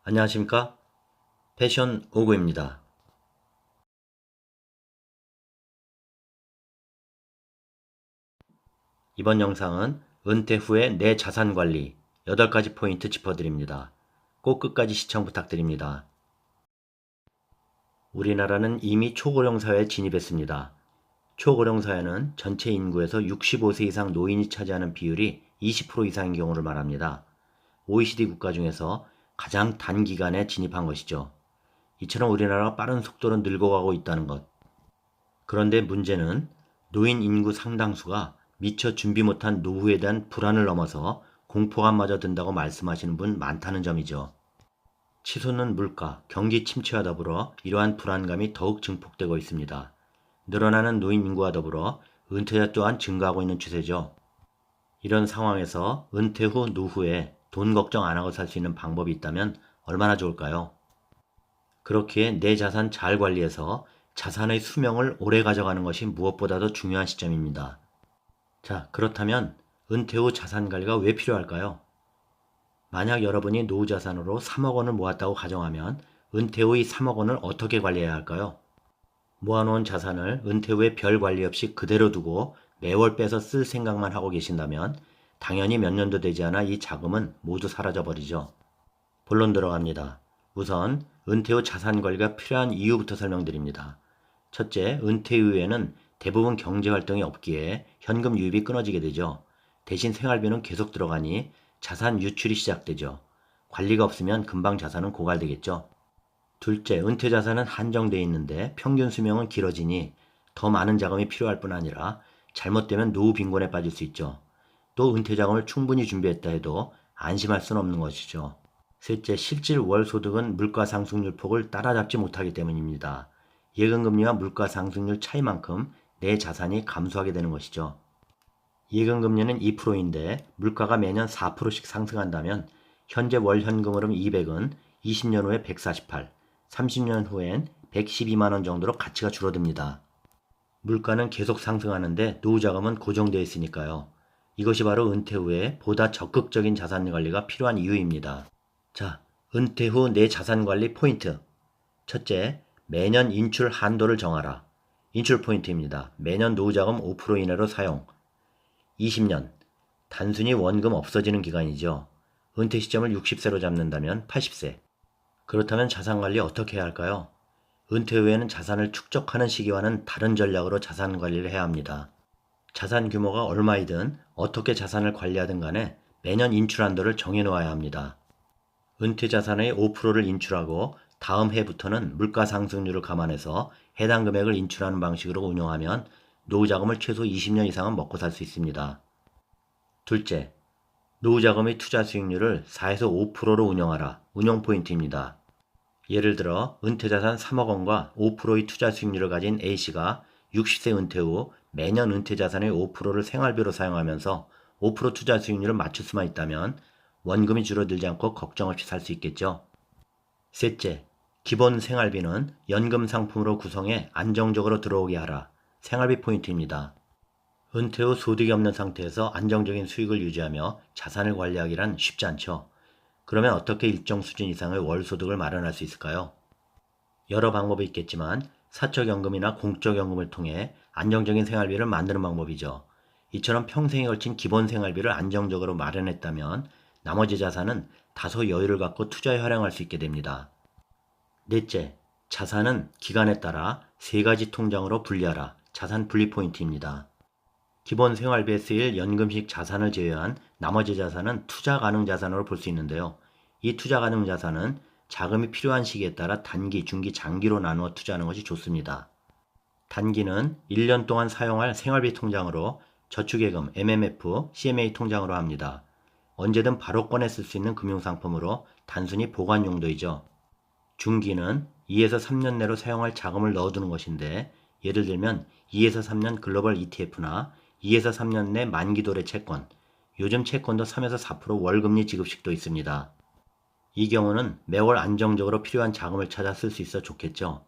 안녕하십니까? 패션 오구입니다. 이번 영상은 은퇴 후의 내 자산 관리 8가지 포인트 짚어드립니다. 꼭 끝까지 시청 부탁드립니다. 우리나라는 이미 초고령 사회에 진입했습니다. 초고령 사회는 전체 인구에서 65세 이상 노인이 차지하는 비율이 20% 이상인 경우를 말합니다. OECD 국가 중에서 가장 단기간에 진입한 것이죠. 이처럼 우리나라가 빠른 속도로 늙어가고 있다는 것. 그런데 문제는 노인 인구 상당수가 미처 준비 못한 노후에 대한 불안을 넘어서 공포감마저 든다고 말씀하시는 분 많다는 점이죠. 치솟는 물가, 경기 침체와 더불어 이러한 불안감이 더욱 증폭되고 있습니다. 늘어나는 노인 인구와 더불어 은퇴자 또한 증가하고 있는 추세죠. 이런 상황에서 은퇴 후 노후에 돈 걱정 안 하고 살 수 있는 방법이 있다면 얼마나 좋을까요? 그렇기에 내 자산 잘 관리해서 자산의 수명을 오래 가져가는 것이 무엇보다도 중요한 시점입니다. 자, 그렇다면 은퇴 후 자산 관리가 왜 필요할까요? 만약 여러분이 노후 자산으로 3억 원을 모았다고 가정하면 은퇴 후 이 3억 원을 어떻게 관리해야 할까요? 모아놓은 자산을 은퇴 후에 별 관리 없이 그대로 두고 매월 빼서 쓸 생각만 하고 계신다면 당연히 몇 년도 되지 않아 이 자금은 모두 사라져 버리죠. 본론 들어갑니다. 우선 은퇴 후 자산 관리가 필요한 이유부터 설명드립니다. 첫째, 은퇴 이후에는 대부분 경제 활동이 없기에 현금 유입이 끊어지게 되죠. 대신 생활비는 계속 들어가니 자산 유출이 시작되죠. 관리가 없으면 금방 자산은 고갈되겠죠. 둘째, 은퇴 자산은 한정되어 있는데 평균 수명은 길어지니 더 많은 자금이 필요할 뿐 아니라 잘못되면 노후 빈곤에 빠질 수 있죠. 또 은퇴 자금을 충분히 준비했다 해도 안심할 수는 없는 것이죠. 셋째, 실질 월 소득은 물가 상승률 폭을 따라잡지 못하기 때문입니다. 예금금리와 물가 상승률 차이만큼 내 자산이 감소하게 되는 것이죠. 예금금리는 2%인데 물가가 매년 4%씩 상승한다면 현재 월 현금 흐름 200은 20년 후에 148, 30년 후엔 112만 원 정도로 가치가 줄어듭니다. 물가는 계속 상승하는데 노후 자금은 고정되어 있으니까요. 이것이 바로 은퇴 후에 보다 적극적인 자산 관리가 필요한 이유입니다. 자, 은퇴 후 내 자산 관리 포인트. 첫째, 매년 인출 한도를 정하라. 인출 포인트입니다. 매년 노후자금 5% 이내로 사용. 20년, 단순히 원금 없어지는 기간이죠. 은퇴 시점을 60세로 잡는다면 80세. 그렇다면 자산 관리 어떻게 해야 할까요? 은퇴 후에는 자산을 축적하는 시기와는 다른 전략으로 자산 관리를 해야 합니다. 자산 규모가 얼마이든 어떻게 자산을 관리하든 간에 매년 인출 한도를 정해놓아야 합니다. 은퇴 자산의 5%를 인출하고 다음 해부터는 물가 상승률을 감안해서 해당 금액을 인출하는 방식으로 운용하면 노후 자금을 최소 20년 이상은 먹고 살 수 있습니다. 둘째, 노후 자금의 투자 수익률을 4에서 5%로 운영하라. 운용 포인트입니다. 예를 들어 은퇴 자산 3억 원과 5%의 투자 수익률을 가진 A씨가 60세 은퇴 후 매년 은퇴 자산의 5%를 생활비로 사용하면서 5% 투자 수익률을 맞출 수만 있다면 원금이 줄어들지 않고 걱정 없이 살 수 있겠죠. 셋째, 기본 생활비는 연금 상품으로 구성해 안정적으로 들어오게 하라. 생활비 포인트입니다. 은퇴 후 소득이 없는 상태에서 안정적인 수익을 유지하며 자산을 관리하기란 쉽지 않죠. 그러면 어떻게 일정 수준 이상의 월 소득을 마련할 수 있을까요? 여러 방법이 있겠지만 사적연금이나 공적연금을 통해 안정적인 생활비를 만드는 방법이죠. 이처럼 평생에 걸친 기본 생활비를 안정적으로 마련했다면 나머지 자산은 다소 여유를 갖고 투자에 활용할 수 있게 됩니다. 넷째, 자산은 기간에 따라 3가지 통장으로 분리하라. 자산 분리 포인트입니다. 기본 생활비에 쓰일 연금식 자산을 제외한 나머지 자산은 투자 가능 자산으로 볼 수 있는데요. 이 투자 가능 자산은 자금이 필요한 시기에 따라 단기, 중기, 장기로 나누어 투자하는 것이 좋습니다. 단기는 1년 동안 사용할 생활비 통장으로 저축예금, MMF, CMA 통장으로 합니다. 언제든 바로 꺼내 쓸 수 있는 금융상품으로 단순히 보관 용도이죠. 중기는 2에서 3년 내로 사용할 자금을 넣어두는 것인데 예를 들면 2에서 3년 글로벌 ETF나 2에서 3년 내 만기 도래 채권, 요즘 채권도 3에서 4% 월금리 지급식도 있습니다. 이 경우는 매월 안정적으로 필요한 자금을 찾아 쓸 수 있어 좋겠죠.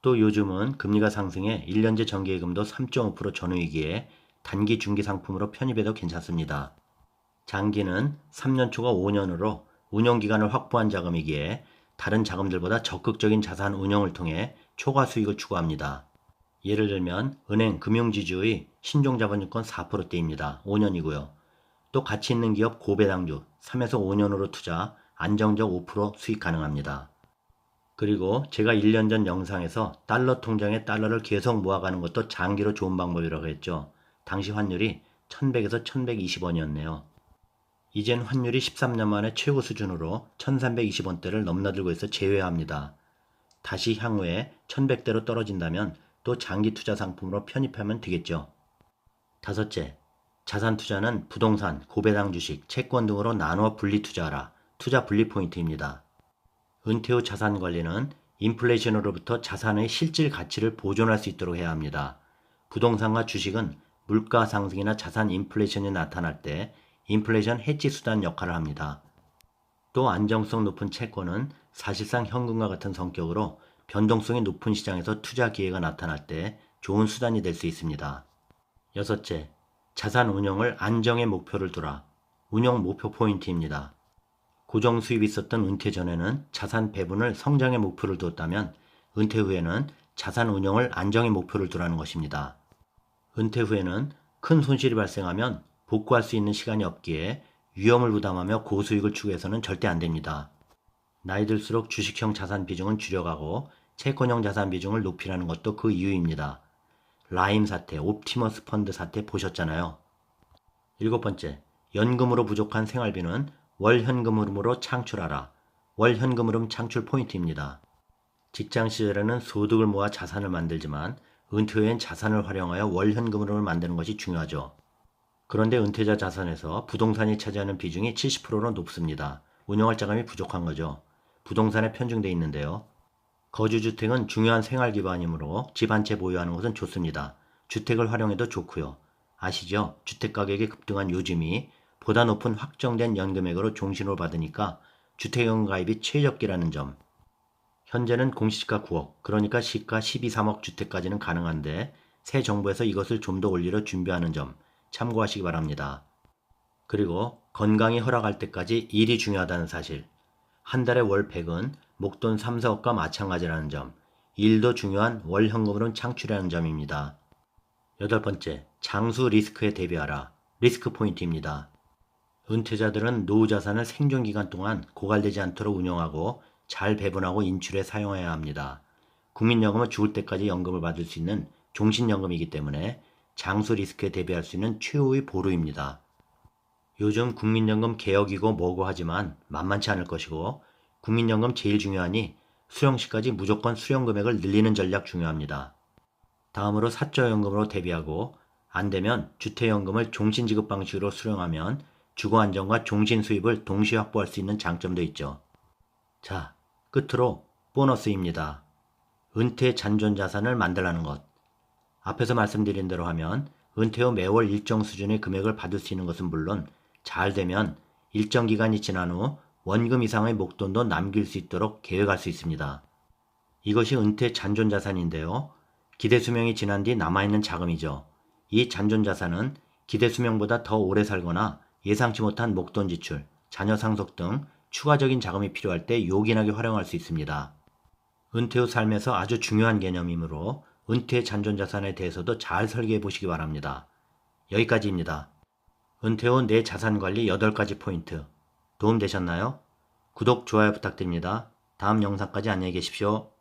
또 요즘은 금리가 상승해 1년제 정기예금도 3.5% 전후이기에 단기 중기 상품으로 편입해도 괜찮습니다. 장기는 3년 초과 5년으로 운용기간을 확보한 자금이기에 다른 자금들보다 적극적인 자산 운용을 통해 초과 수익을 추구합니다. 예를 들면 은행, 금융지주의 신종자본증권 4%대입니다. 5년이고요. 또 가치 있는 기업 고배당주 3에서 5년으로 투자, 안정적 5% 수익 가능합니다. 그리고 제가 1년 전 영상에서 달러 통장에 달러를 계속 모아가는 것도 장기로 좋은 방법이라고 했죠. 당시 환율이 1100에서 1120원이었네요. 이젠 환율이 13년 만에 최고 수준으로 1320원대를 넘나들고 있어 제외합니다. 다시 향후에 1100대로 떨어진다면 또 장기 투자 상품으로 편입하면 되겠죠. 다섯째, 자산 투자는 부동산, 고배당 주식, 채권 등으로 나누어 분리 투자하라. 투자 분리 포인트입니다. 은퇴 후 자산 관리는 인플레이션으로부터 자산의 실질 가치를 보존할 수 있도록 해야 합니다. 부동산과 주식은 물가 상승이나 자산 인플레이션이 나타날 때 인플레이션 해지 수단 역할을 합니다. 또 안정성 높은 채권은 사실상 현금과 같은 성격으로 변동성이 높은 시장에서 투자 기회가 나타날 때 좋은 수단이 될 수 있습니다. 여섯째, 자산 운용을 안정의 목표를 두라. 운용 목표 포인트입니다. 고정 수입이 있었던 은퇴 전에는 자산 배분을 성장의 목표를 두었다면 은퇴 후에는 자산 운용을 안정의 목표를 두라는 것입니다. 은퇴 후에는 큰 손실이 발생하면 복구할 수 있는 시간이 없기에 위험을 부담하며 고수익을 추구해서는 절대 안 됩니다. 나이 들수록 주식형 자산 비중은 줄여가고 채권형 자산 비중을 높이라는 것도 그 이유입니다. 라임 사태, 옵티머스 펀드 사태 보셨잖아요. 일곱 번째, 연금으로 부족한 생활비는 월 현금 흐름으로 창출하라. 월 현금 흐름 창출 포인트입니다. 직장 시절에는 소득을 모아 자산을 만들지만 은퇴 후엔 자산을 활용하여 월 현금 흐름을 만드는 것이 중요하죠. 그런데 은퇴자 자산에서 부동산이 차지하는 비중이 70%로 높습니다. 운영할 자금이 부족한 거죠. 부동산에 편중돼 있는데요. 거주주택은 중요한 생활 기반이므로 집 한 채 보유하는 것은 좋습니다. 주택을 활용해도 좋고요. 아시죠? 주택 가격이 급등한 요즘이 보다 높은 확정된 연금액으로 종신을 받으니까 주택연금 가입이 최적기라는 점. 현재는 공시지가 9억, 그러니까 시가 12, 3억 주택까지는 가능한데 새 정부에서 이것을 좀 더 올리려 준비하는 점 참고하시기 바랍니다. 그리고 건강이 허락할 때까지 일이 중요하다는 사실. 한 달에 월 100은 목돈 3, 4억과 마찬가지라는 점. 일도 중요한 월 현금으로는 창출하는 점입니다. 여덟 번째, 장수 리스크에 대비하라. 리스크 포인트입니다. 은퇴자들은 노후 자산을 생존 기간 동안 고갈되지 않도록 운용하고 잘 배분하고 인출해 사용해야 합니다. 국민연금은 죽을 때까지 연금을 받을 수 있는 종신연금이기 때문에 장수 리스크에 대비할 수 있는 최후의 보루입니다. 요즘 국민연금 개혁이고 뭐고 하지만 만만치 않을 것이고 국민연금 제일 중요하니 수령 시까지 무조건 수령 금액을 늘리는 전략 중요합니다. 다음으로 사적연금으로 대비하고 안되면 주택연금을 종신지급 방식으로 수령하면 주거안정과 종신수입을 동시에 확보할 수 있는 장점도 있죠. 자, 끝으로 보너스입니다. 은퇴 잔존자산을 만들라는 것. 앞에서 말씀드린 대로 하면 은퇴 후 매월 일정 수준의 금액을 받을 수 있는 것은 물론 잘 되면 일정 기간이 지난 후 원금 이상의 목돈도 남길 수 있도록 계획할 수 있습니다. 이것이 은퇴 잔존자산인데요. 기대수명이 지난 뒤 남아있는 자금이죠. 이 잔존자산은 기대수명보다 더 오래 살거나 예상치 못한 목돈 지출, 자녀 상속 등 추가적인 자금이 필요할 때 요긴하게 활용할 수 있습니다. 은퇴 후 삶에서 아주 중요한 개념이므로 은퇴 잔존자산에 대해서도 잘 설계해 보시기 바랍니다. 여기까지입니다. 은퇴 후 내 자산관리 8가지 포인트. 도움 되셨나요? 구독, 좋아요 부탁드립니다. 다음 영상까지 안녕히 계십시오.